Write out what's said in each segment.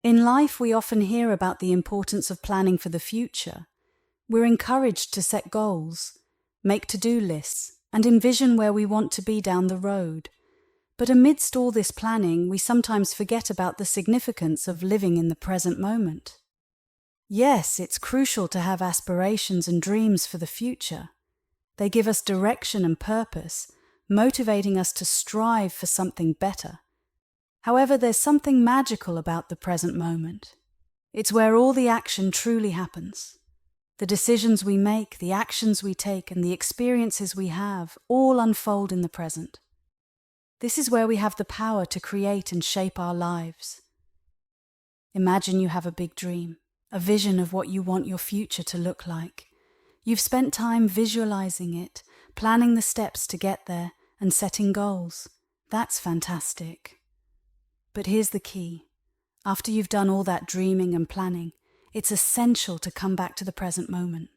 In life, we often hear about the importance of planning for the future. We're encouraged to set goals, make to-do lists, and envision where we want to be down the road. But amidst all this planning, we sometimes forget about the significance of living in the present moment. Yes, it's crucial to have aspirations and dreams for the future. They give us direction and purpose, motivating us to strive for something better. However, there's something magical about the present moment. It's where all the action truly happens. The decisions we make, the actions we take, and the experiences we have all unfold in the present. This is where we have the power to create and shape our lives. Imagine you have a big dream, a vision of what you want your future to look like. You've spent time visualizing it, planning the steps to get there, and setting goals. That's fantastic. But here's the key. After you've done all that dreaming and planning, it's essential to come back to the present moment.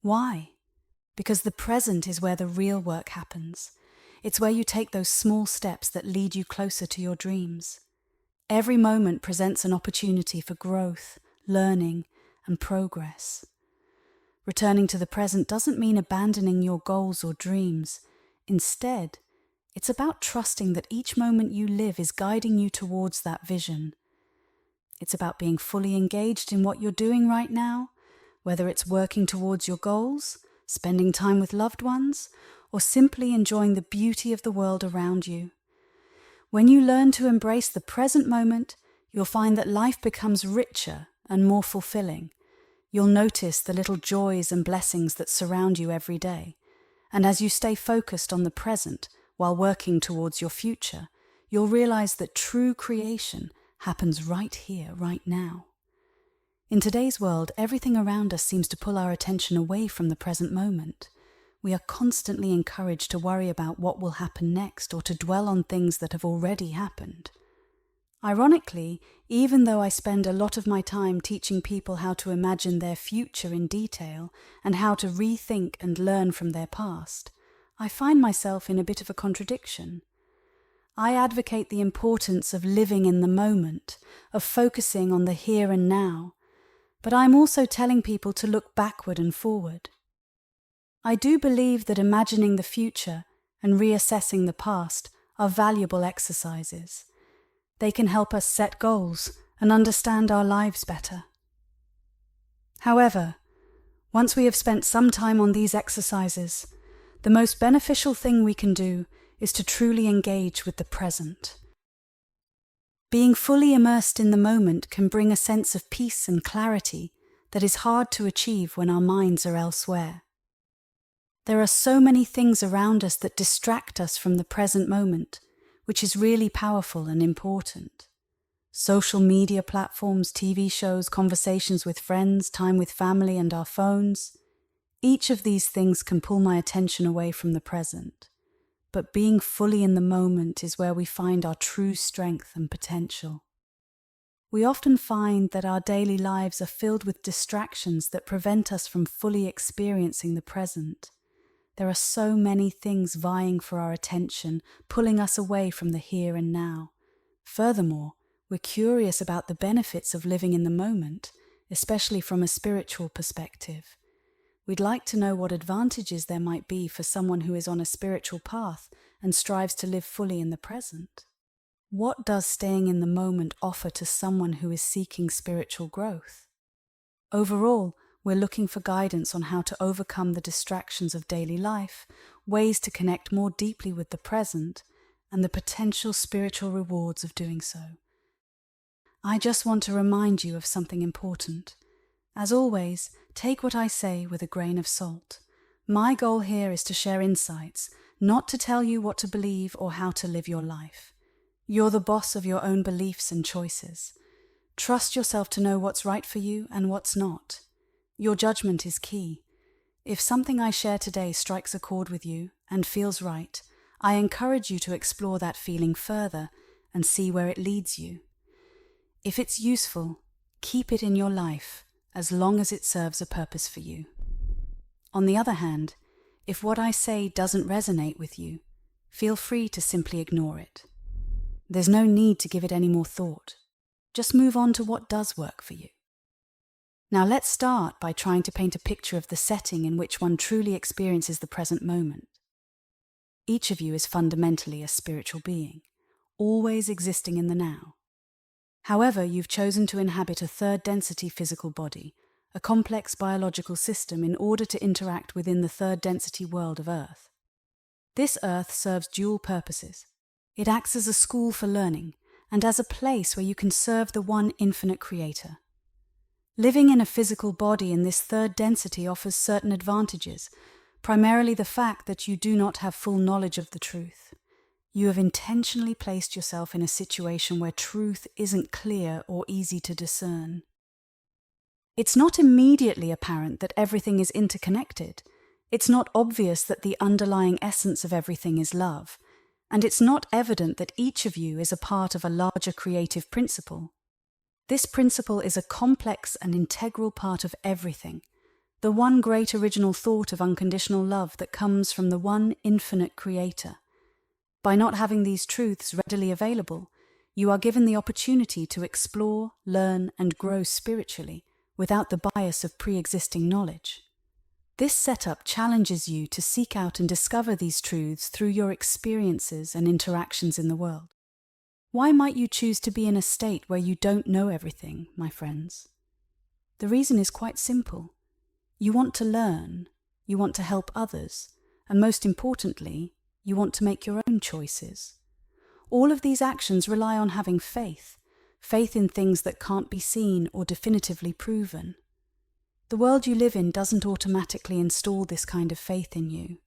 Why? Because the present is where the real work happens. It's where you take those small steps that lead you closer to your dreams. Every moment presents an opportunity for growth, learning, and progress. Returning to the present doesn't mean abandoning your goals or dreams. Instead, it's about trusting that each moment you live is guiding you towards that vision. It's about being fully engaged in what you're doing right now, whether it's working towards your goals, spending time with loved ones, or simply enjoying the beauty of the world around you. When you learn to embrace the present moment, you'll find that life becomes richer and more fulfilling. You'll notice the little joys and blessings that surround you every day. And as you stay focused on the present while working towards your future, you'll realize that true creation happens right here, right now. In today's world, everything around us seems to pull our attention away from the present moment. We are constantly encouraged to worry about what will happen next or to dwell on things that have already happened. Ironically, even though I spend a lot of my time teaching people how to imagine their future in detail and how to rethink and learn from their past, I find myself in a bit of a contradiction. I advocate the importance of living in the moment, of focusing on the here and now, but I'm also telling people to look backward and forward. I do believe that imagining the future and reassessing the past are valuable exercises. They can help us set goals and understand our lives better. However, once we have spent some time on these exercises, the most beneficial thing we can do is to truly engage with the present. Being fully immersed in the moment can bring a sense of peace and clarity that is hard to achieve when our minds are elsewhere. There are so many things around us that distract us from the present moment, which is really powerful and important. Social media platforms, TV shows, conversations with friends, time with family, and our phones. Each of these things can pull my attention away from the present. But being fully in the moment is where we find our true strength and potential. We often find that our daily lives are filled with distractions that prevent us from fully experiencing the present. There are so many things vying for our attention, pulling us away from the here and now. Furthermore, we're curious about the benefits of living in the moment, especially from a spiritual perspective. We'd like to know what advantages there might be for someone who is on a spiritual path and strives to live fully in the present. What does staying in the moment offer to someone who is seeking spiritual growth? Overall, we're looking for guidance on how to overcome the distractions of daily life, ways to connect more deeply with the present, and the potential spiritual rewards of doing so. I just want to remind you of something important. As always, take what I say with a grain of salt. My goal here is to share insights, not to tell you what to believe or how to live your life. You're the boss of your own beliefs and choices. Trust yourself to know what's right for you and what's not. Your judgment is key. If something I share today strikes a chord with you and feels right, I encourage you to explore that feeling further and see where it leads you. If it's useful, keep it in your life as long as it serves a purpose for you. On the other hand, if what I say doesn't resonate with you, feel free to simply ignore it. There's no need to give it any more thought. Just move on to what does work for you. Now let's start by trying to paint a picture of the setting in which one truly experiences the present moment. Each of you is fundamentally a spiritual being, always existing in the now. However, you've chosen to inhabit a third-density physical body, a complex biological system, in order to interact within the third-density world of Earth. This Earth serves dual purposes. It acts as a school for learning, and as a place where you can serve the one infinite Creator. Living in a physical body in this third density offers certain advantages, primarily the fact that you do not have full knowledge of the truth. You have intentionally placed yourself in a situation where truth isn't clear or easy to discern. It's not immediately apparent that everything is interconnected. It's not obvious that the underlying essence of everything is love, and it's not evident that each of you is a part of a larger creative principle. This principle is a complex and integral part of everything, the one great original thought of unconditional love that comes from the one infinite Creator. By not having these truths readily available, you are given the opportunity to explore, learn, and grow spiritually without the bias of pre-existing knowledge. This setup challenges you to seek out and discover these truths through your experiences and interactions in the world. Why might you choose to be in a state where you don't know everything, my friends? The reason is quite simple. You want to learn, you want to help others, and most importantly, you want to make your own choices. All of these actions rely on having faith in things that can't be seen or definitively proven. The world you live in doesn't automatically install this kind of faith in you.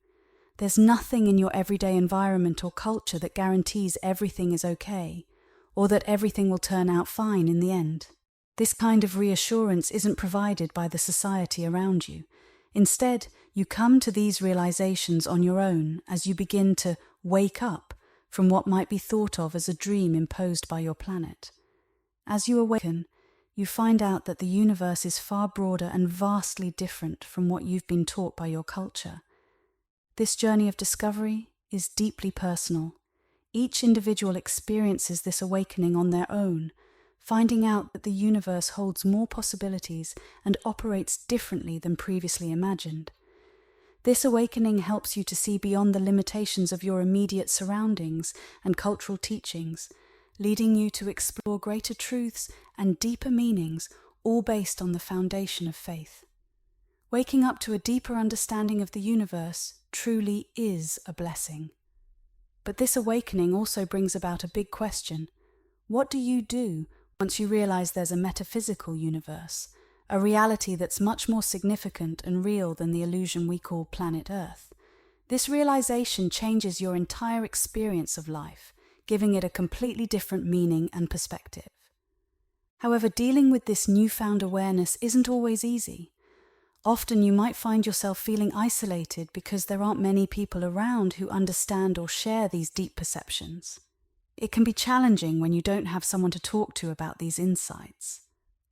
There's nothing in your everyday environment or culture that guarantees everything is okay, or that everything will turn out fine in the end. This kind of reassurance isn't provided by the society around you. Instead, you come to these realizations on your own as you begin to wake up from what might be thought of as a dream imposed by your planet. As you awaken, you find out that the universe is far broader and vastly different from what you've been taught by your culture. This journey of discovery is deeply personal. Each individual experiences this awakening on their own, finding out that the universe holds more possibilities and operates differently than previously imagined. This awakening helps you to see beyond the limitations of your immediate surroundings and cultural teachings, leading you to explore greater truths and deeper meanings, all based on the foundation of faith. Waking up to a deeper understanding of the universe truly is a blessing. But this awakening also brings about a big question. What do you do once you realize there's a metaphysical universe, a reality that's much more significant and real than the illusion we call planet Earth? This realization changes your entire experience of life, giving it a completely different meaning and perspective. However, dealing with this newfound awareness isn't always easy. Often you might find yourself feeling isolated because there aren't many people around who understand or share these deep perceptions. It can be challenging when you don't have someone to talk to about these insights.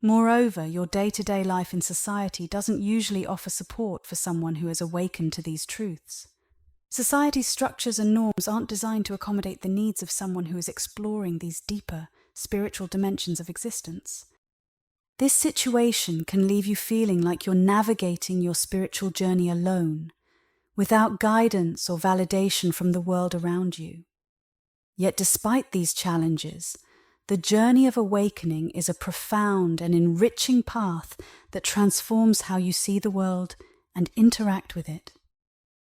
Moreover, your day-to-day life in society doesn't usually offer support for someone who has awakened to these truths. Society's structures and norms aren't designed to accommodate the needs of someone who is exploring these deeper, spiritual dimensions of existence. This situation can leave you feeling like you're navigating your spiritual journey alone, without guidance or validation from the world around you. Yet despite these challenges, the journey of awakening is a profound and enriching path that transforms how you see the world and interact with it.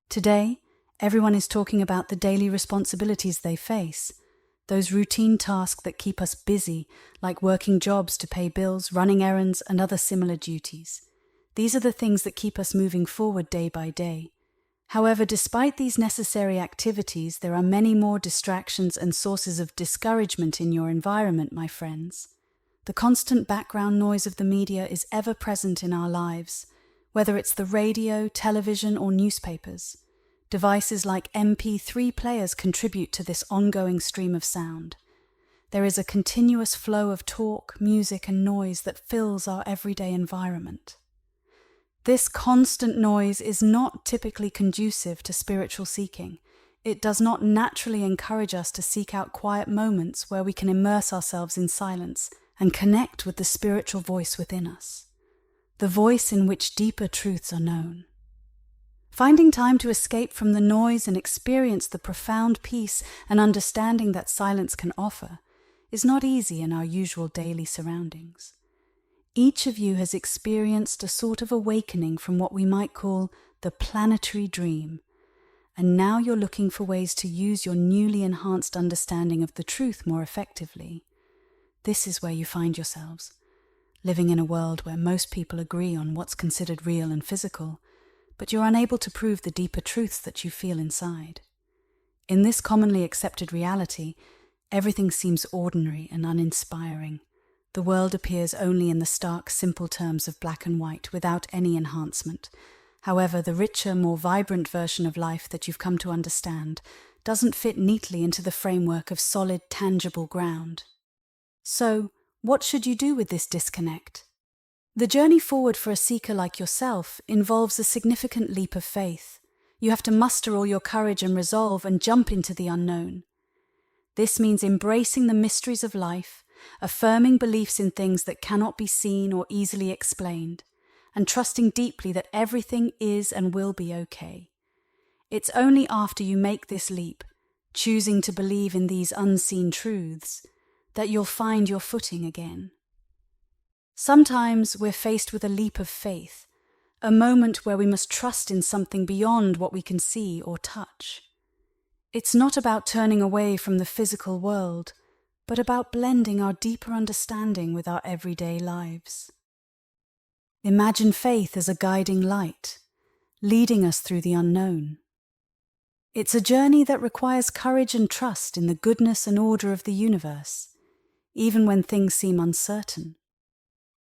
Today, everyone is talking about the daily responsibilities they face, those routine tasks that keep us busy, like working jobs to pay bills, running errands, and other similar duties. These are the things that keep us moving forward day by day. However, despite these necessary activities, there are many more distractions and sources of discouragement in your environment, my friends. The constant background noise of the media is ever present in our lives, whether it's the radio, television, or newspapers. Devices like MP3 players contribute to this ongoing stream of sound. There is a continuous flow of talk, music, and noise that fills our everyday environment. This constant noise is not typically conducive to spiritual seeking. It does not naturally encourage us to seek out quiet moments where we can immerse ourselves in silence and connect with the spiritual voice within us, the voice in which deeper truths are known. Finding time to escape from the noise and experience the profound peace and understanding that silence can offer is not easy in our usual daily surroundings. Each of you has experienced a sort of awakening from what we might call the planetary dream, and now you're looking for ways to use your newly enhanced understanding of the truth more effectively. This is where you find yourselves, living in a world where most people agree on what's considered real and physical, but you're unable to prove the deeper truths that you feel inside. In this commonly accepted reality, everything seems ordinary and uninspiring. The world appears only in the stark, simple terms of black and white, without any enhancement. However, the richer, more vibrant version of life that you've come to understand doesn't fit neatly into the framework of solid, tangible ground. So, what should you do with this disconnect? The journey forward for a seeker like yourself involves a significant leap of faith. You have to muster all your courage and resolve and jump into the unknown. This means embracing the mysteries of life, affirming beliefs in things that cannot be seen or easily explained, and trusting deeply that everything is and will be okay. It's only after you make this leap, choosing to believe in these unseen truths, that you'll find your footing again. Sometimes we're faced with a leap of faith, a moment where we must trust in something beyond what we can see or touch. It's not about turning away from the physical world, but about blending our deeper understanding with our everyday lives. Imagine faith as a guiding light, leading us through the unknown. It's a journey that requires courage and trust in the goodness and order of the universe, even when things seem uncertain.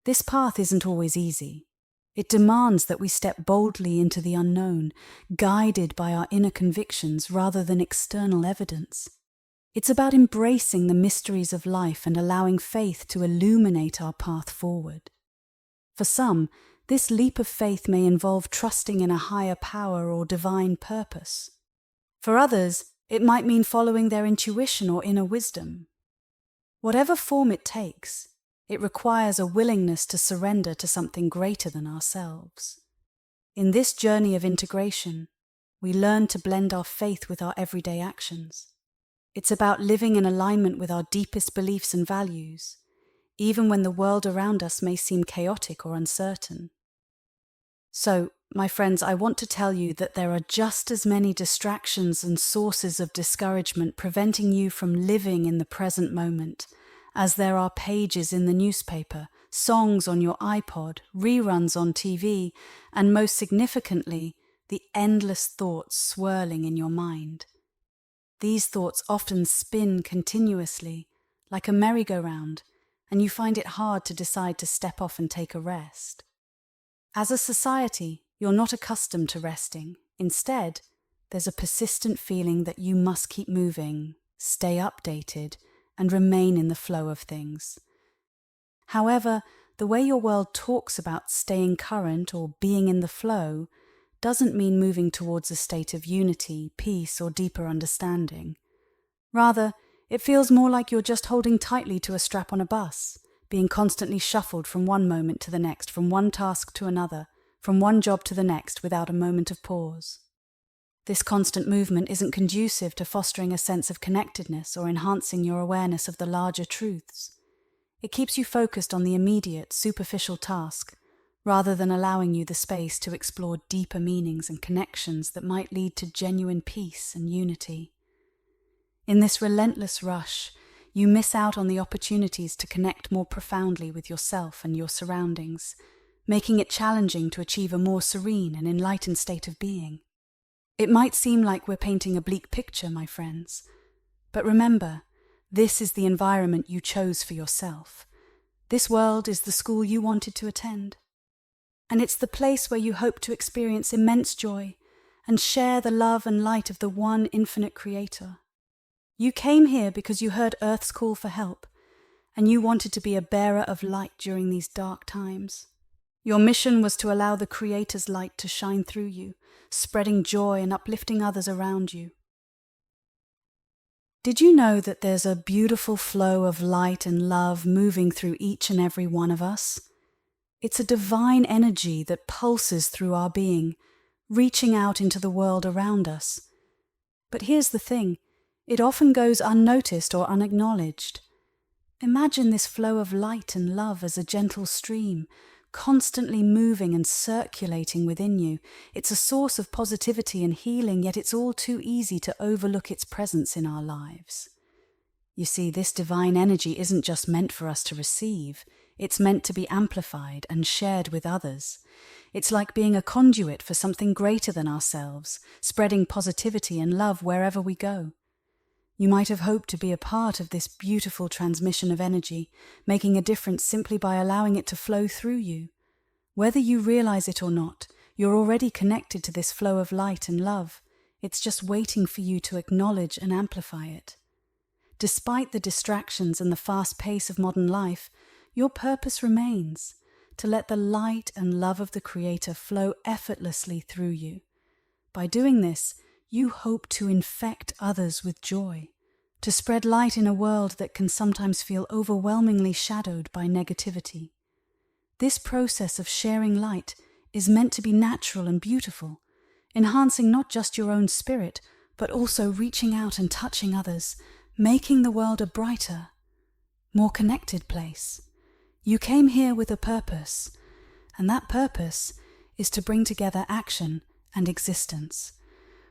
This path isn't always easy. It demands that we step boldly into the unknown, guided by our inner convictions rather than external evidence. It's about embracing the mysteries of life and allowing faith to illuminate our path forward. For some, this leap of faith may involve trusting in a higher power or divine purpose. For others, it might mean following their intuition or inner wisdom. Whatever form it takes, it requires a willingness to surrender to something greater than ourselves. In this journey of integration, we learn to blend our faith with our everyday actions. It's about living in alignment with our deepest beliefs and values, even when the world around us may seem chaotic or uncertain. So, my friends, I want to tell you that there are just as many distractions and sources of discouragement preventing you from living in the present moment as there are pages in the newspaper, songs on your iPod, reruns on TV, and most significantly, the endless thoughts swirling in your mind. These thoughts often spin continuously, like a merry-go-round, and you find it hard to decide to step off and take a rest. As a society, you're not accustomed to resting. Instead, there's a persistent feeling that you must keep moving, stay updated, and remain in the flow of things. However, the way your world talks about staying current or being in the flow doesn't mean moving towards a state of unity, peace, or deeper understanding. Rather, it feels more like you're just holding tightly to a strap on a bus, being constantly shuffled from one moment to the next, from one task to another, from one job to the next without a moment of pause. This constant movement isn't conducive to fostering a sense of connectedness or enhancing your awareness of the larger truths. It keeps you focused on the immediate, superficial task, rather than allowing you the space to explore deeper meanings and connections that might lead to genuine peace and unity. In this relentless rush, you miss out on the opportunities to connect more profoundly with yourself and your surroundings, making it challenging to achieve a more serene and enlightened state of being. It might seem like we're painting a bleak picture, my friends, but remember, this is the environment you chose for yourself. This world is the school you wanted to attend. And it's the place where you hope to experience immense joy and share the love and light of the one infinite Creator. You came here because you heard Earth's call for help, and you wanted to be a bearer of light during these dark times. Your mission was to allow the Creator's light to shine through you, spreading joy and uplifting others around you. Did you know that there's a beautiful flow of light and love moving through each and every one of us? It's a divine energy that pulses through our being, reaching out into the world around us. But here's the thing, it often goes unnoticed or unacknowledged. Imagine this flow of light and love as a gentle stream, constantly moving and circulating within you. It's a source of positivity and healing, yet it's all too easy to overlook its presence in our lives. You see, this divine energy isn't just meant for us to receive, it's meant to be amplified and shared with others. It's like being a conduit for something greater than ourselves, spreading positivity and love wherever we go. You might have hoped to be a part of this beautiful transmission of energy, making a difference simply by allowing it to flow through you. Whether you realize it or not, you're already connected to this flow of light and love. It's just waiting for you to acknowledge and amplify it. Despite the distractions and the fast pace of modern life, your purpose remains, to let the light and love of the Creator flow effortlessly through you. By doing this, you hope to infect others with joy, to spread light in a world that can sometimes feel overwhelmingly shadowed by negativity. This process of sharing light is meant to be natural and beautiful, enhancing not just your own spirit, but also reaching out and touching others, making the world a brighter, more connected place. You came here with a purpose, and that purpose is to bring together action and existence.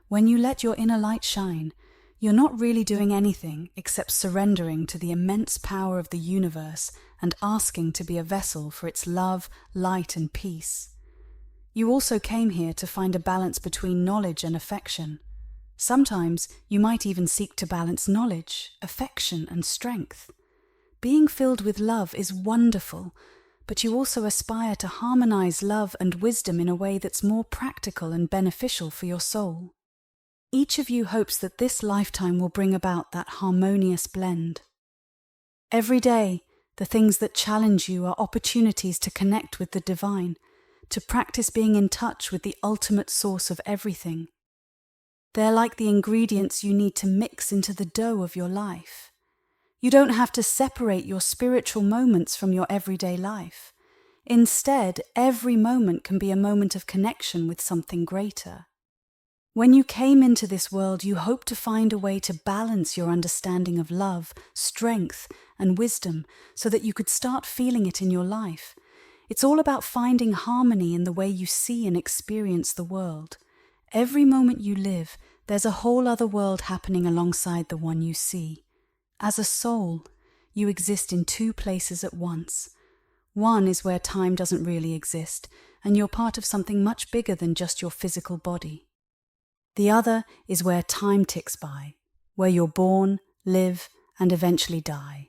When you let your inner light shine, you're not really doing anything except surrendering to the immense power of the universe and asking to be a vessel for its love, light, and peace. You also came here to find a balance between knowledge and affection. Sometimes you might even seek to balance knowledge, affection, and strength. Being filled with love is wonderful, but you also aspire to harmonize love and wisdom in a way that's more practical and beneficial for your soul. Each of you hopes that this lifetime will bring about that harmonious blend. Every day, the things that challenge you are opportunities to connect with the divine, to practice being in touch with the ultimate source of everything. They're like the ingredients you need to mix into the dough of your life. You don't have to separate your spiritual moments from your everyday life. Instead, every moment can be a moment of connection with something greater. When you came into this world, you hoped to find a way to balance your understanding of love, strength, and wisdom so that you could start feeling it in your life. It's all about finding harmony in the way you see and experience the world. Every moment you live, there's a whole other world happening alongside the one you see. As a soul, you exist in two places at once. One is where time doesn't really exist, and you're part of something much bigger than just your physical body. The other is where time ticks by, where you're born, live, and eventually die.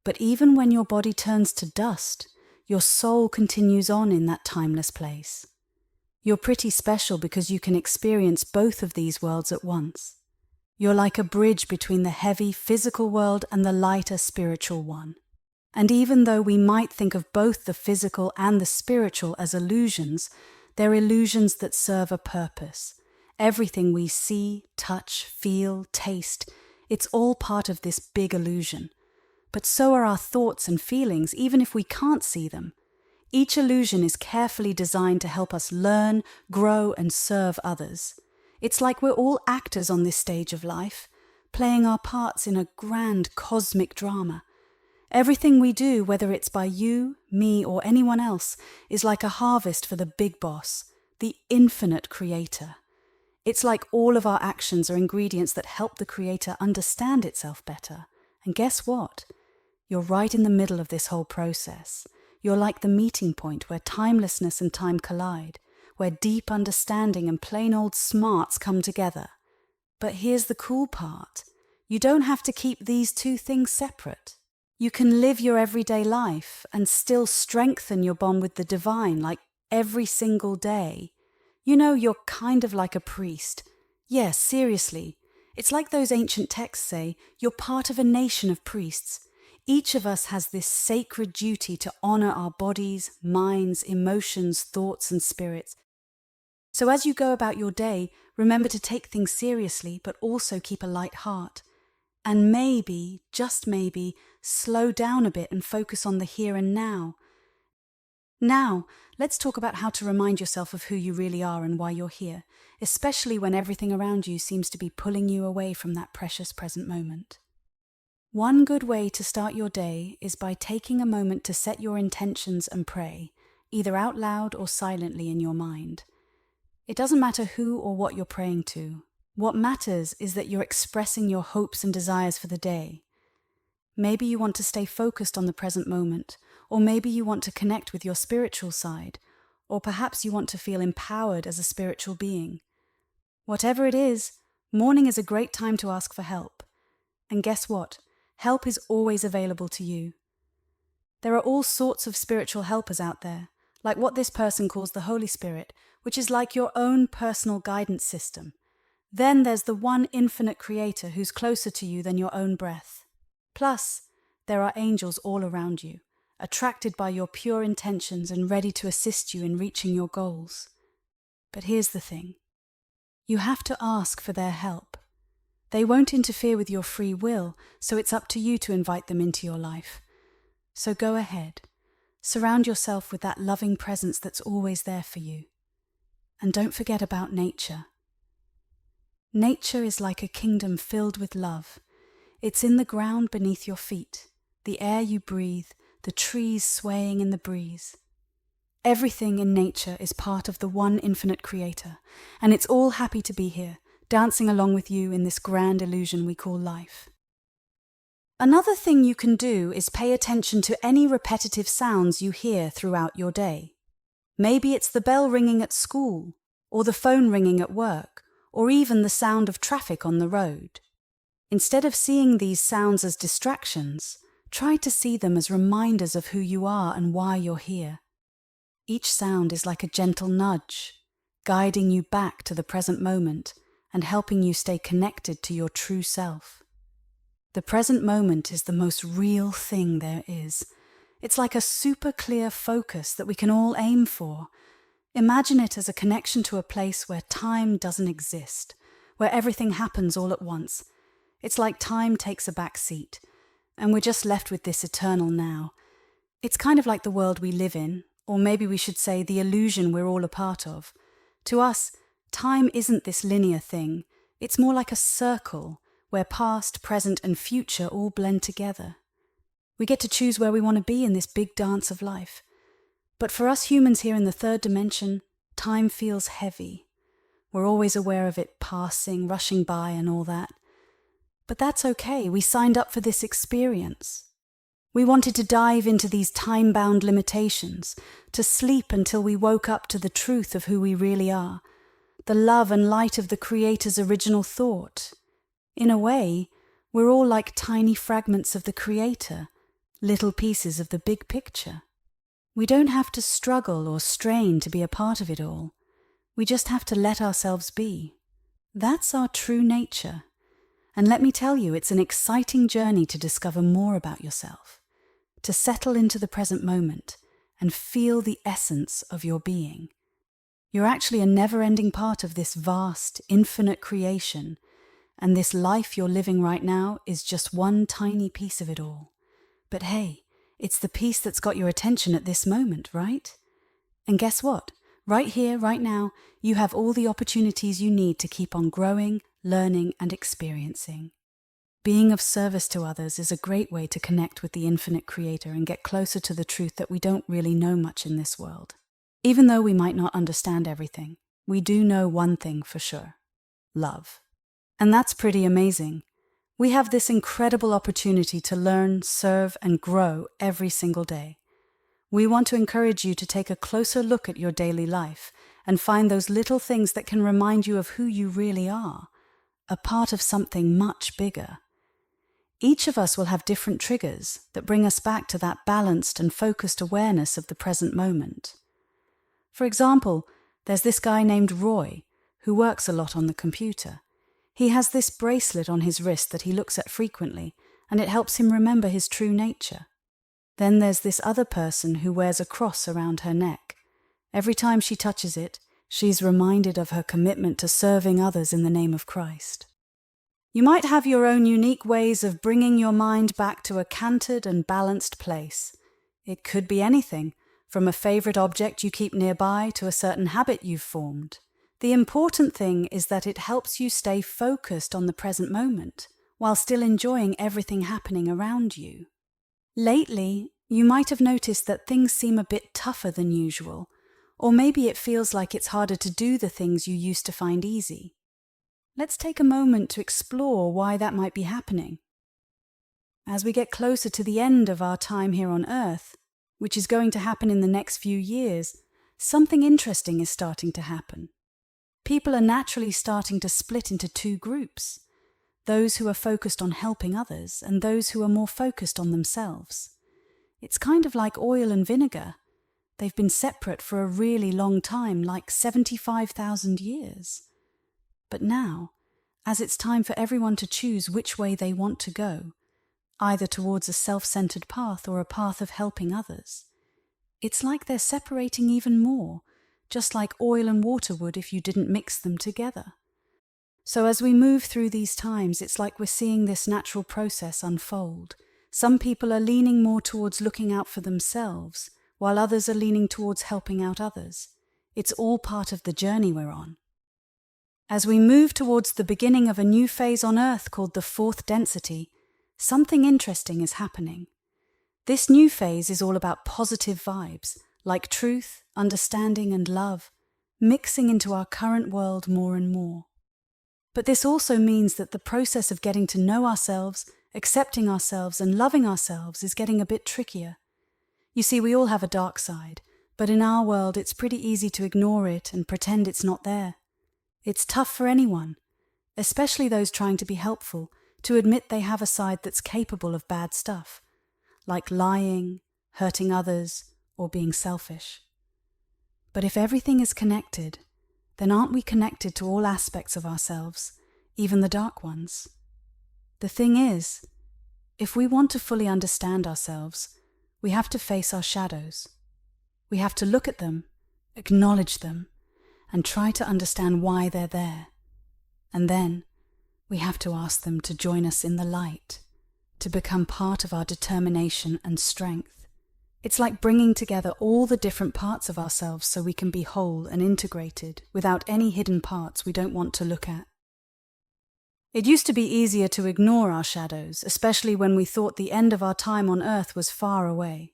But even when your body turns to dust, your soul continues on in that timeless place. You're pretty special because you can experience both of these worlds at once. You're like a bridge between the heavy physical world and the lighter spiritual one. And even though we might think of both the physical and the spiritual as illusions, they're illusions that serve a purpose. Everything we see, touch, feel, taste, it's all part of this big illusion. But so are our thoughts and feelings, even if we can't see them. Each illusion is carefully designed to help us learn, grow, and serve others. It's like we're all actors on this stage of life, playing our parts in a grand cosmic drama. Everything we do, whether it's by you, me, or anyone else, is like a harvest for the big boss, the infinite creator. It's like all of our actions are ingredients that help the Creator understand itself better. And guess what? You're right in the middle of this whole process. You're like the meeting point where timelessness and time collide, where deep understanding and plain old smarts come together. But here's the cool part. You don't have to keep these two things separate. You can live your everyday life and still strengthen your bond with the divine, like every single day. You know, you're kind of like a priest. Yes, seriously. It's like those ancient texts say, you're part of a nation of priests. Each of us has this sacred duty to honor our bodies, minds, emotions, thoughts, and spirits. So as you go about your day, remember to take things seriously, but also keep a light heart. And maybe, just maybe, slow down a bit and focus on the here and now. Now, let's talk about how to remind yourself of who you really are and why you're here, especially when everything around you seems to be pulling you away from that precious present moment. One good way to start your day is by taking a moment to set your intentions and pray, either out loud or silently in your mind. It doesn't matter who or what you're praying to. What matters is that you're expressing your hopes and desires for the day. Maybe you want to stay focused on the present moment, or maybe you want to connect with your spiritual side, or perhaps you want to feel empowered as a spiritual being. Whatever it is, morning is a great time to ask for help. And guess what? Help is always available to you. There are all sorts of spiritual helpers out there, like what this person calls the Holy Spirit, which is like your own personal guidance system. Then there's the one infinite creator who's closer to you than your own breath. Plus, there are angels all around you, attracted by your pure intentions and ready to assist you in reaching your goals. But here's the thing. You have to ask for their help. They won't interfere with your free will, so it's up to you to invite them into your life. So go ahead. Surround yourself with that loving presence that's always there for you. And don't forget about nature. Nature is like a kingdom filled with love. It's in the ground beneath your feet, the air you breathe, the trees swaying in the breeze. Everything in nature is part of the one infinite creator, and it's all happy to be here, dancing along with you in this grand illusion we call life. Another thing you can do is pay attention to any repetitive sounds you hear throughout your day. Maybe it's the bell ringing at school, or the phone ringing at work, or even the sound of traffic on the road. Instead of seeing these sounds as distractions, try to see them as reminders of who you are and why you're here. Each sound is like a gentle nudge, guiding you back to the present moment and helping you stay connected to your true self. The present moment is the most real thing there is. It's like a super clear focus that we can all aim for. Imagine it as a connection to a place where time doesn't exist, where everything happens all at once. It's like time takes a back seat, and we're just left with this eternal now. It's kind of like the world we live in, or maybe we should say the illusion we're all a part of. To us, time isn't this linear thing. It's more like a circle, where past, present, and future all blend together. We get to choose where we want to be in this big dance of life. But for us humans here in the third dimension, time feels heavy. We're always aware of it passing, rushing by and all that. But that's okay, we signed up for this experience. We wanted to dive into these time-bound limitations, to sleep until we woke up to the truth of who we really are, the love and light of the Creator's original thought. In a way, we're all like tiny fragments of the Creator, little pieces of the big picture. We don't have to struggle or strain to be a part of it all. We just have to let ourselves be. That's our true nature. And let me tell you, it's an exciting journey to discover more about yourself, to settle into the present moment and feel the essence of your being. You're actually a never-ending part of this vast, infinite creation, and this life you're living right now is just one tiny piece of it all. But hey, it's the piece that's got your attention at this moment, right? And guess what? Right here, right now, you have all the opportunities you need to keep on growing, learning, and experiencing. Being of service to others is a great way to connect with the infinite creator and get closer to the truth that we don't really know much in this world. Even though we might not understand everything, we do know one thing for sure: love. And that's pretty amazing. We have this incredible opportunity to learn, serve, and grow every single day. We want to encourage you to take a closer look at your daily life and find those little things that can remind you of who you really are, a part of something much bigger. Each of us will have different triggers that bring us back to that balanced and focused awareness of the present moment. For example, there's this guy named Roy who works a lot on the computer. He has this bracelet on his wrist that he looks at frequently, and it helps him remember his true nature. Then there's this other person who wears a cross around her neck. Every time she touches it, she's reminded of her commitment to serving others in the name of Christ. You might have your own unique ways of bringing your mind back to a cantered and balanced place. It could be anything, from a favorite object you keep nearby to a certain habit you've formed. The important thing is that it helps you stay focused on the present moment, while still enjoying everything happening around you. Lately, you might have noticed that things seem a bit tougher than usual, or maybe it feels like it's harder to do the things you used to find easy. Let's take a moment to explore why that might be happening. As we get closer to the end of our time here on Earth, which is going to happen in the next few years, something interesting is starting to happen. People are naturally starting to split into two groups, those who are focused on helping others and those who are more focused on themselves. It's kind of like oil and vinegar. They've been separate for a really long time, like 75,000 years. But now, as it's time for everyone to choose which way they want to go, either towards a self-centered path or a path of helping others, it's like they're separating even more, just like oil and water would if you didn't mix them together. So as we move through these times, it's like we're seeing this natural process unfold. Some people are leaning more towards looking out for themselves, while others are leaning towards helping out others. It's all part of the journey we're on. As we move towards the beginning of a new phase on Earth called the fourth density, something interesting is happening. This new phase is all about positive vibes, like truth, understanding, and love, mixing into our current world more and more. But this also means that the process of getting to know ourselves, accepting ourselves, and loving ourselves is getting a bit trickier. You see, we all have a dark side, but in our world it's pretty easy to ignore it and pretend it's not there. It's tough for anyone, especially those trying to be helpful, to admit they have a side that's capable of bad stuff, like lying, hurting others, or being selfish. But if everything is connected, then aren't we connected to all aspects of ourselves, even the dark ones? The thing is, if we want to fully understand ourselves, we have to face our shadows. We have to look at them, acknowledge them, and try to understand why they're there. And then we have to ask them to join us in the light, to become part of our determination and strength. It's like bringing together all the different parts of ourselves so we can be whole and integrated without any hidden parts we don't want to look at. It used to be easier to ignore our shadows, especially when we thought the end of our time on Earth was far away.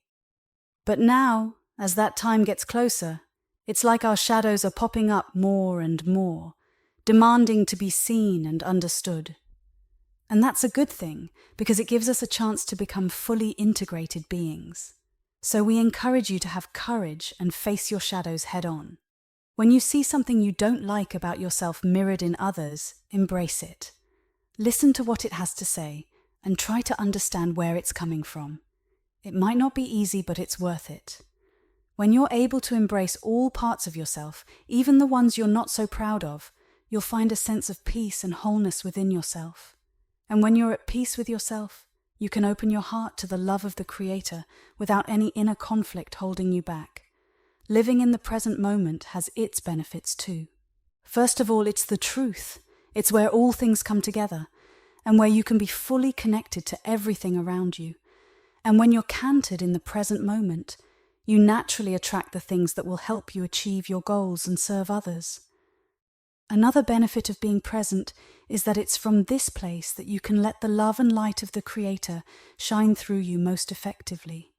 But now, as that time gets closer, it's like our shadows are popping up more and more, demanding to be seen and understood. And that's a good thing, because it gives us a chance to become fully integrated beings. So we encourage you to have courage and face your shadows head on. When you see something you don't like about yourself mirrored in others, embrace it. Listen to what it has to say and try to understand where it's coming from. It might not be easy, but it's worth it. When you're able to embrace all parts of yourself, even the ones you're not so proud of, you'll find a sense of peace and wholeness within yourself. And when you're at peace with yourself, you can open your heart to the love of the Creator without any inner conflict holding you back. Living in the present moment has its benefits too. First of all, it's the truth. It's where all things come together, and where you can be fully connected to everything around you. And when you're cantered in the present moment, you naturally attract the things that will help you achieve your goals and serve others. Another benefit of being present is that it's from this place that you can let the love and light of the Creator shine through you most effectively.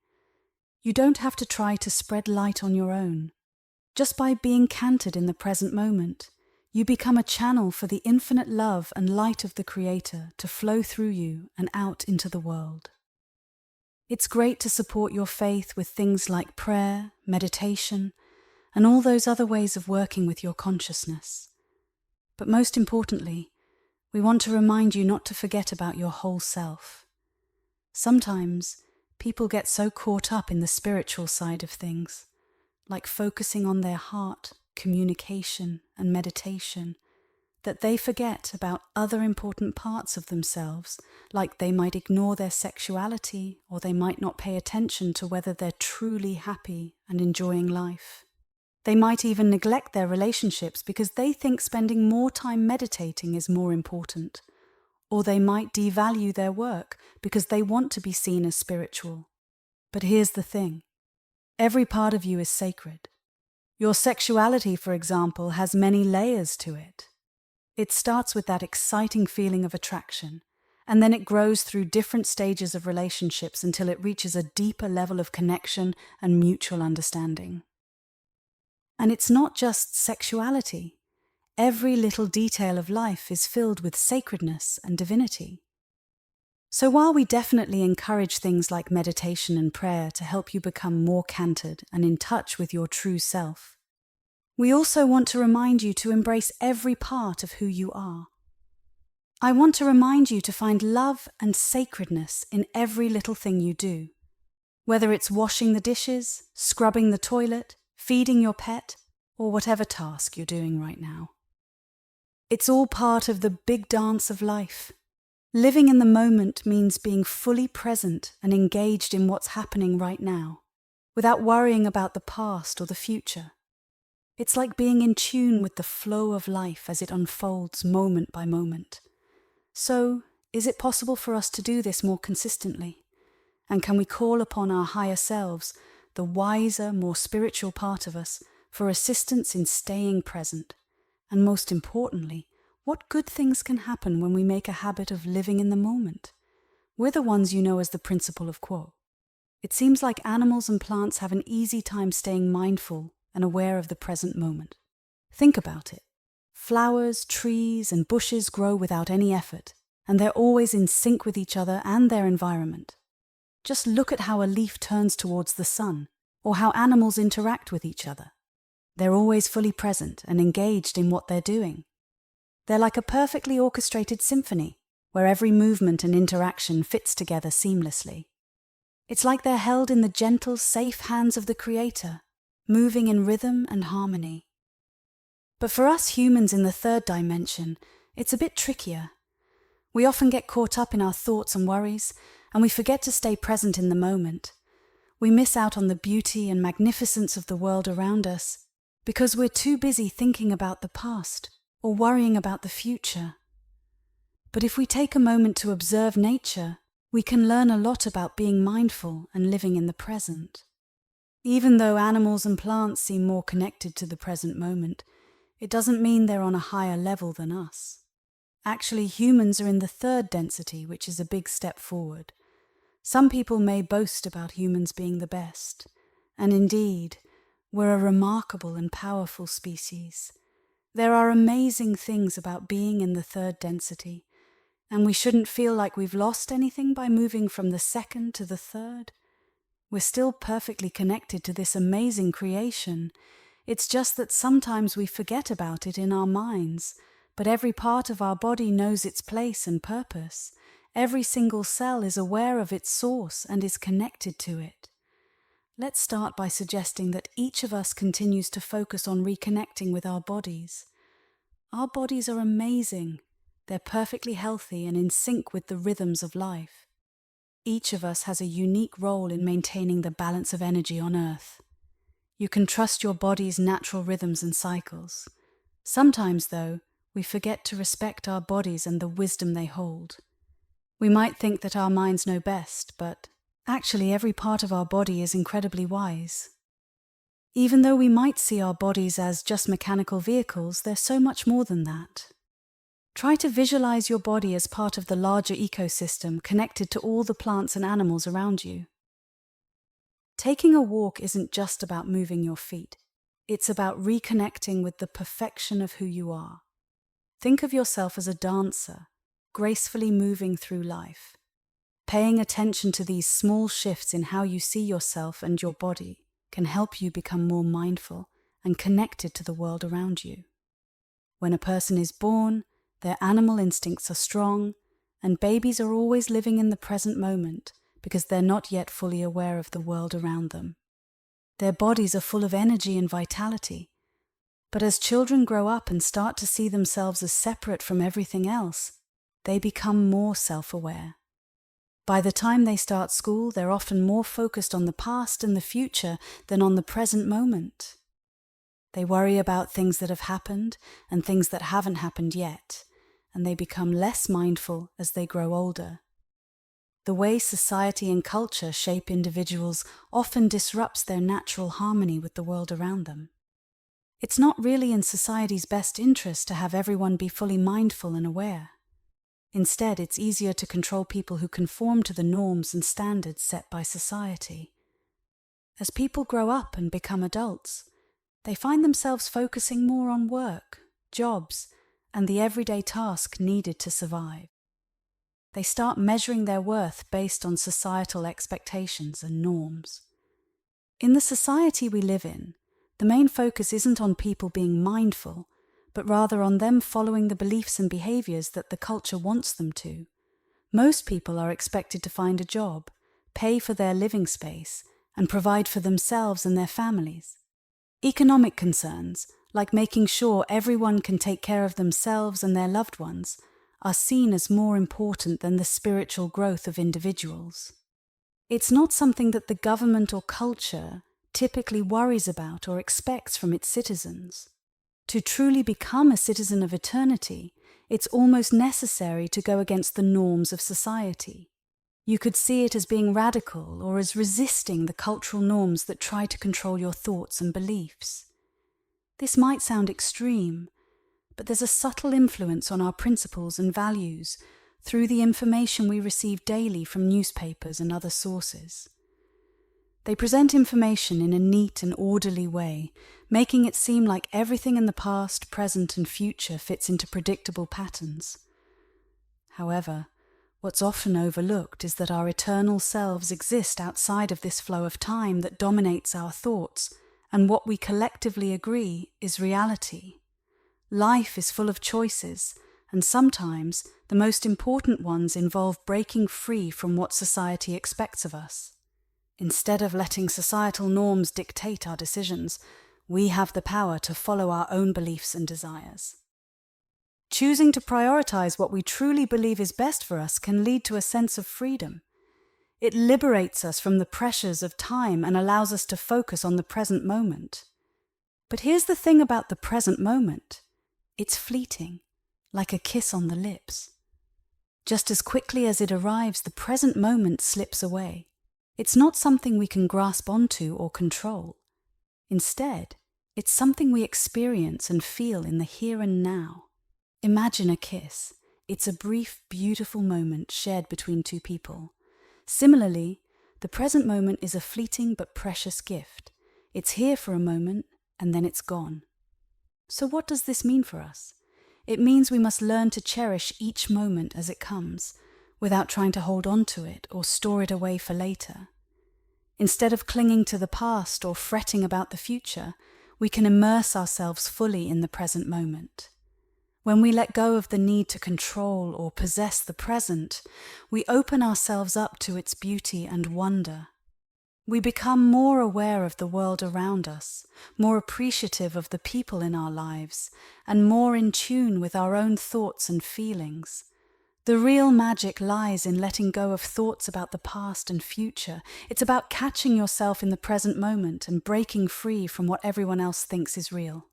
You don't have to try to spread light on your own. Just by being cantered in the present moment, you become a channel for the infinite love and light of the Creator to flow through you and out into the world. It's great to support your faith with things like prayer, meditation, and all those other ways of working with your consciousness. But most importantly, we want to remind you not to forget about your whole self. Sometimes people get so caught up in the spiritual side of things, like focusing on their heart, communication, and meditation, that they forget about other important parts of themselves, like they might ignore their sexuality, or they might not pay attention to whether they're truly happy and enjoying life. They might even neglect their relationships because they think spending more time meditating is more important, or they might devalue their work because they want to be seen as spiritual. But here's the thing. Every part of you is sacred. Your sexuality, for example, has many layers to it. It starts with that exciting feeling of attraction, and then it grows through different stages of relationships until it reaches a deeper level of connection and mutual understanding. And it's not just sexuality. Every little detail of life is filled with sacredness and divinity. So while we definitely encourage things like meditation and prayer to help you become more centered and in touch with your true self, we also want to remind you to embrace every part of who you are. I want to remind you to find love and sacredness in every little thing you do, whether it's washing the dishes, scrubbing the toilet, feeding your pet, or whatever task you're doing right now. It's all part of the big dance of life. Living in the moment means being fully present and engaged in what's happening right now, without worrying about the past or the future. It's like being in tune with the flow of life as it unfolds moment by moment. So, is it possible for us to do this more consistently? And can we call upon our higher selves, the wiser, more spiritual part of us, for assistance in staying present? And most importantly, what good things can happen when we make a habit of living in the moment? We're the ones you know as the principle of quo. It seems like animals and plants have an easy time staying mindful and aware of the present moment. Think about it. Flowers, trees, and bushes grow without any effort, and they're always in sync with each other and their environment. Just look at how a leaf turns towards the sun, or how animals interact with each other. They're always fully present and engaged in what they're doing. They're like a perfectly orchestrated symphony, where every movement and interaction fits together seamlessly. It's like they're held in the gentle, safe hands of the Creator, moving in rhythm and harmony. But for us humans in the third dimension, it's a bit trickier. We often get caught up in our thoughts and worries, and we forget to stay present in the moment. We miss out on the beauty and magnificence of the world around us because we're too busy thinking about the past or worrying about the future. But if we take a moment to observe nature, we can learn a lot about being mindful and living in the present. Even though animals and plants seem more connected to the present moment, it doesn't mean they're on a higher level than us. Actually, humans are in the third density, which is a big step forward. Some people may boast about humans being the best, and indeed, we're a remarkable and powerful species. There are amazing things about being in the third density, and we shouldn't feel like we've lost anything by moving from the second to the third. We're still perfectly connected to this amazing creation. It's just that sometimes we forget about it in our minds, but every part of our body knows its place and purpose. Every single cell is aware of its source and is connected to it. Let's start by suggesting that each of us continues to focus on reconnecting with our bodies. Our bodies are amazing. They're perfectly healthy and in sync with the rhythms of life. Each of us has a unique role in maintaining the balance of energy on Earth. You can trust your body's natural rhythms and cycles. Sometimes, though, we forget to respect our bodies and the wisdom they hold. We might think that our minds know best, but actually every part of our body is incredibly wise. Even though we might see our bodies as just mechanical vehicles, they're so much more than that. Try to visualize your body as part of the larger ecosystem connected to all the plants and animals around you. Taking a walk isn't just about moving your feet. It's about reconnecting with the perfection of who you are. Think of yourself as a dancer, gracefully moving through life. Paying attention to these small shifts in how you see yourself and your body can help you become more mindful and connected to the world around you. When a person is born, their animal instincts are strong, and babies are always living in the present moment because they're not yet fully aware of the world around them. Their bodies are full of energy and vitality, but as children grow up and start to see themselves as separate from everything else, they become more self-aware. By the time they start school, they're often more focused on the past and the future than on the present moment. They worry about things that have happened and things that haven't happened yet, and they become less mindful as they grow older. The way society and culture shape individuals often disrupts their natural harmony with the world around them. It's not really in society's best interest to have everyone be fully mindful and aware. Instead, it's easier to control people who conform to the norms and standards set by society. As people grow up and become adults, they find themselves focusing more on work, jobs, and the everyday task needed to survive. They start measuring their worth based on societal expectations and norms. In the society we live in, the main focus isn't on people being mindful, but rather on them following the beliefs and behaviors that the culture wants them to. Most people are expected to find a job, pay for their living space, and provide for themselves and their families. Economic concerns, like making sure everyone can take care of themselves and their loved ones, are seen as more important than the spiritual growth of individuals. It's not something that the government or culture typically worries about or expects from its citizens. To truly become a citizen of eternity, it's almost necessary to go against the norms of society. You could see it as being radical or as resisting the cultural norms that try to control your thoughts and beliefs. This might sound extreme, but there's a subtle influence on our principles and values through the information we receive daily from newspapers and other sources. They present information in a neat and orderly way, making it seem like everything in the past, present, and future fits into predictable patterns. However, what's often overlooked is that our eternal selves exist outside of this flow of time that dominates our thoughts, and what we collectively agree is reality. Life is full of choices, and sometimes the most important ones involve breaking free from what society expects of us. Instead of letting societal norms dictate our decisions, we have the power to follow our own beliefs and desires. Choosing to prioritize what we truly believe is best for us can lead to a sense of freedom. It liberates us from the pressures of time and allows us to focus on the present moment. But here's the thing about the present moment. It's fleeting, like a kiss on the lips. Just as quickly as it arrives, the present moment slips away. It's not something we can grasp onto or control. Instead, it's something we experience and feel in the here and now. Imagine a kiss. It's a brief, beautiful moment shared between two people. Similarly, the present moment is a fleeting but precious gift. It's here for a moment, and then it's gone. So what does this mean for us? It means we must learn to cherish each moment as it comes, without trying to hold on to it or store it away for later. Instead of clinging to the past or fretting about the future, we can immerse ourselves fully in the present moment. When we let go of the need to control or possess the present, we open ourselves up to its beauty and wonder. We become more aware of the world around us, more appreciative of the people in our lives, and more in tune with our own thoughts and feelings. The real magic lies in letting go of thoughts about the past and future. It's about catching yourself in the present moment and breaking free from what everyone else thinks is real.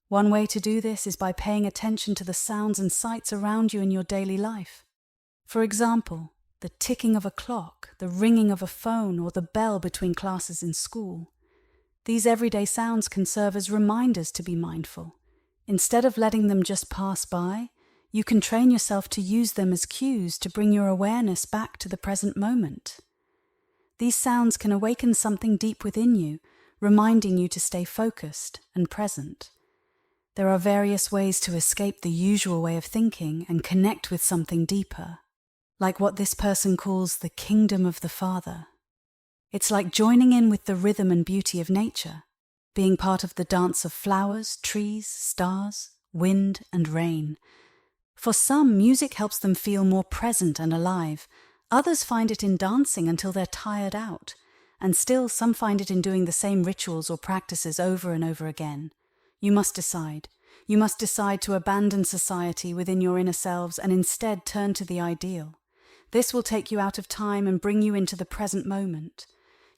One way to do this is by paying attention to the sounds and sights around you in your daily life. For example, the ticking of a clock, the ringing of a phone, or the bell between classes in school. These everyday sounds can serve as reminders to be mindful. Instead of letting them just pass by, you can train yourself to use them as cues to bring your awareness back to the present moment. These sounds can awaken something deep within you, reminding you to stay focused and present. There are various ways to escape the usual way of thinking and connect with something deeper, like what this person calls the kingdom of the Father. It's like joining in with the rhythm and beauty of nature, being part of the dance of flowers, trees, stars, wind, and rain. For some, music helps them feel more present and alive. Others find it in dancing until they're tired out. And still, some find it in doing the same rituals or practices over and over again. You must decide. You must decide to abandon society within your inner selves and instead turn to the ideal. This will take you out of time and bring you into the present moment.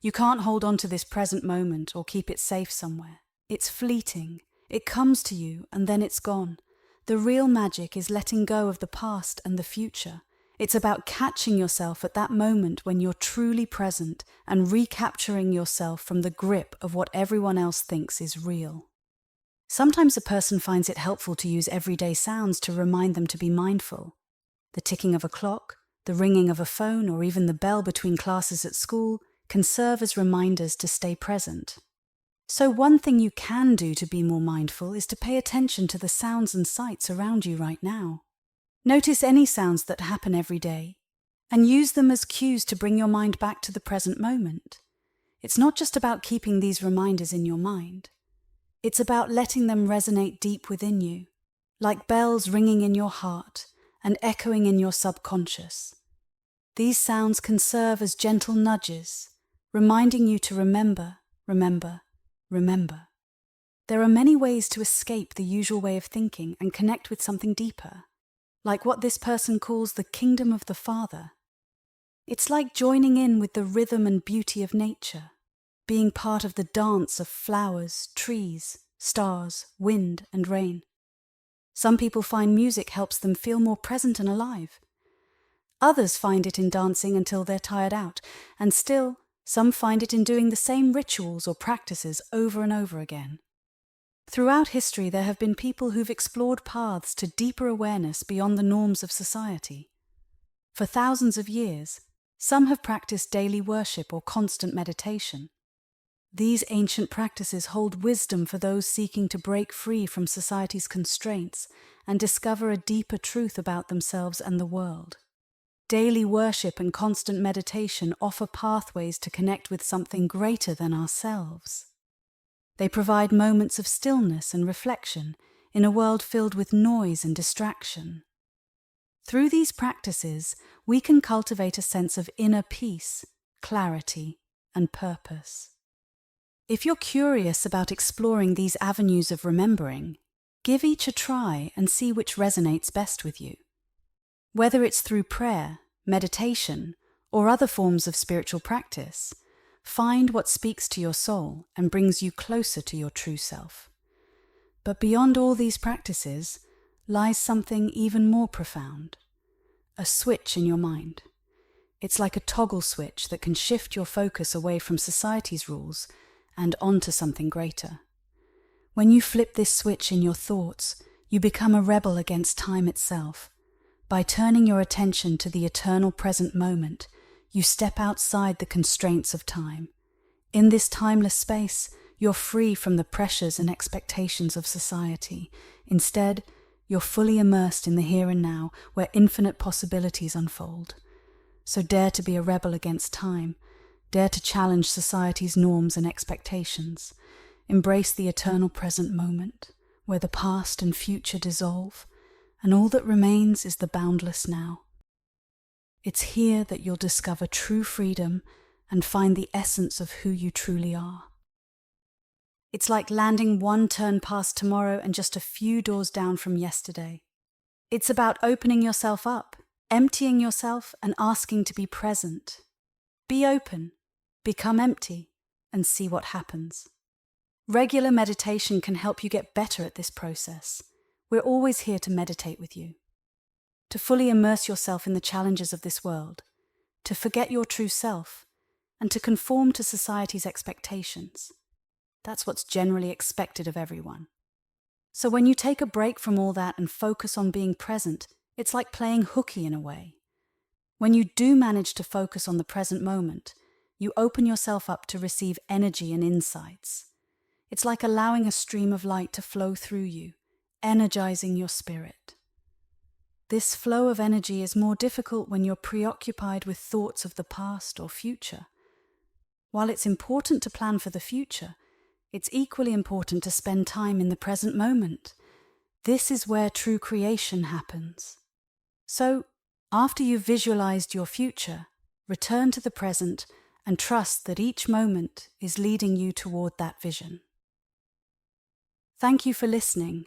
You can't hold on to this present moment or keep it safe somewhere. It's fleeting. It comes to you and then it's gone. The real magic is letting go of the past and the future. It's about catching yourself at that moment when you're truly present and recapturing yourself from the grip of what everyone else thinks is real. Sometimes a person finds it helpful to use everyday sounds to remind them to be mindful. The ticking of a clock, the ringing of a phone, or even the bell between classes at school can serve as reminders to stay present. So one thing you can do to be more mindful is to pay attention to the sounds and sights around you right now. Notice any sounds that happen every day and use them as cues to bring your mind back to the present moment. It's not just about keeping these reminders in your mind. It's about letting them resonate deep within you, like bells ringing in your heart and echoing in your subconscious. These sounds can serve as gentle nudges, reminding you to remember, remember, remember. There are many ways to escape the usual way of thinking and connect with something deeper, like what this person calls the kingdom of the Father. It's like joining in with the rhythm and beauty of nature, being part of the dance of flowers, trees, stars, wind, and rain. Some people find music helps them feel more present and alive. Others find it in dancing until they're tired out, and still, some find it in doing the same rituals or practices over and over again. Throughout history, there have been people who've explored paths to deeper awareness beyond the norms of society. For thousands of years, some have practiced daily worship or constant meditation. These ancient practices hold wisdom for those seeking to break free from society's constraints and discover a deeper truth about themselves and the world. Daily worship and constant meditation offer pathways to connect with something greater than ourselves. They provide moments of stillness and reflection in a world filled with noise and distraction. Through these practices, we can cultivate a sense of inner peace, clarity, and purpose. If you're curious about exploring these avenues of remembering, give each a try and see which resonates best with you. Whether it's through prayer, meditation, or other forms of spiritual practice, find what speaks to your soul and brings you closer to your true self. But beyond all these practices lies something even more profound, a switch in your mind. It's like a toggle switch that can shift your focus away from society's rules and onto something greater. When you flip this switch in your thoughts, you become a rebel against time itself. By turning your attention to the eternal present moment, you step outside the constraints of time. In this timeless space, you're free from the pressures and expectations of society. Instead, you're fully immersed in the here and now, where infinite possibilities unfold. So dare to be a rebel against time. Dare to challenge society's norms and expectations. Embrace the eternal present moment, where the past and future dissolve, and all that remains is the boundless now. It's here that you'll discover true freedom and find the essence of who you truly are. It's like landing one turn past tomorrow and just a few doors down from yesterday. It's about opening yourself up, emptying yourself, and asking to be present. Be open, become empty, and see what happens. Regular meditation can help you get better at this process. We're always here to meditate with you. To fully immerse yourself in the challenges of this world, to forget your true self, and to conform to society's expectations. That's what's generally expected of everyone. So when you take a break from all that and focus on being present, it's like playing hooky in a way. When you do manage to focus on the present moment, you open yourself up to receive energy and insights. It's like allowing a stream of light to flow through you, energizing your spirit. This flow of energy is more difficult when you're preoccupied with thoughts of the past or future. While it's important to plan for the future, it's equally important to spend time in the present moment. This is where true creation happens. So, after you've visualized your future, return to the present and trust that each moment is leading you toward that vision. Thank you for listening.